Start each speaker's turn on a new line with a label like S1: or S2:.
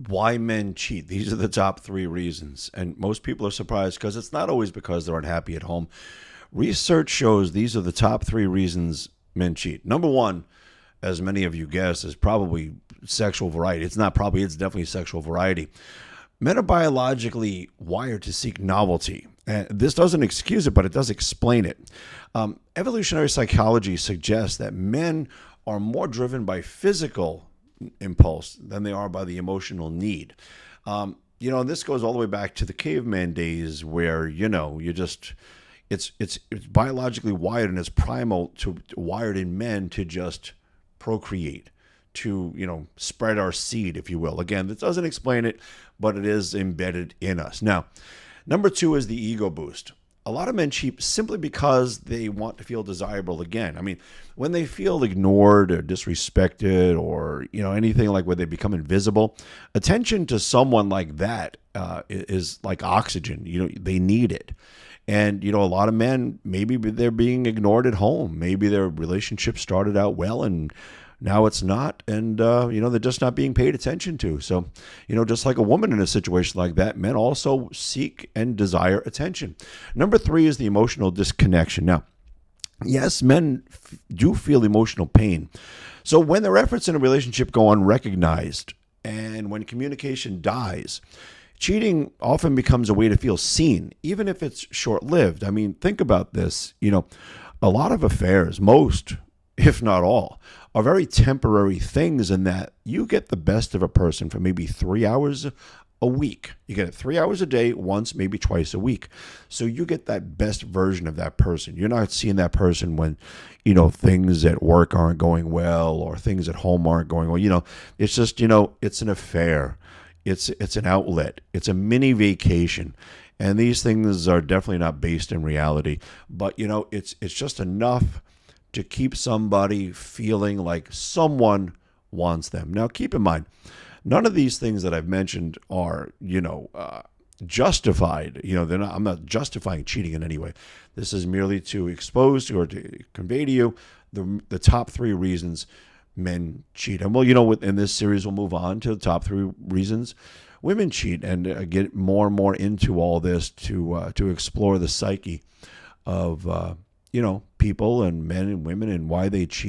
S1: Why men cheat. These are the top three reasons. And most people are surprised because it's not always because they're unhappy at home. Research shows these are the top three reasons men cheat. Number one, as many of you guessed, is probably sexual variety. It's not probably, it's definitely sexual variety. Men are biologically wired to seek novelty. And this doesn't excuse it, but it does explain it. Evolutionary psychology suggests that men are more driven by physical impulse than they are by the emotional need. And this goes all the way back to the caveman days where, you just it's biologically wired and it's primal to wired in men to just procreate, to spread our seed, if you will. Again, this doesn't explain it, but it is embedded in us. Now, number two is the ego boost. A lot of men cheat simply because they want to feel desirable again. I mean, when they feel ignored or disrespected or anything like where they become invisible, attention to someone like that is like oxygen. They need it. And a lot of men, maybe they're being ignored at home. Maybe their relationship started out well and now it's not, and they're just not being paid attention to. So, just like a woman in a situation like that, men also seek and desire attention. Number three is the emotional disconnection. Now, yes, men do feel emotional pain. So when their efforts in a relationship go unrecognized and when communication dies, cheating often becomes a way to feel seen, even if it's short lived. I mean, think about this. A lot of affairs, most, if not all, are very temporary things in that you get the best of a person for maybe 3 hours a week. You get it 3 hours a day, once, maybe twice a week. So you get that best version of that person. You're not seeing that person when, things at work aren't going well or things at home aren't going well. It's just, it's an affair. It's an outlet. It's a mini vacation. And these things are definitely not based in reality. But, it's just enough to keep somebody feeling like someone wants them. Now, keep in mind, none of these things that I've mentioned are, justified. They're not. I'm not justifying cheating in any way. This is merely to expose or to convey to you the top three reasons men cheat. And in this series, we'll move on to the top three reasons women cheat and get more and more into all this to explore the psyche of people and men and women and why they cheat.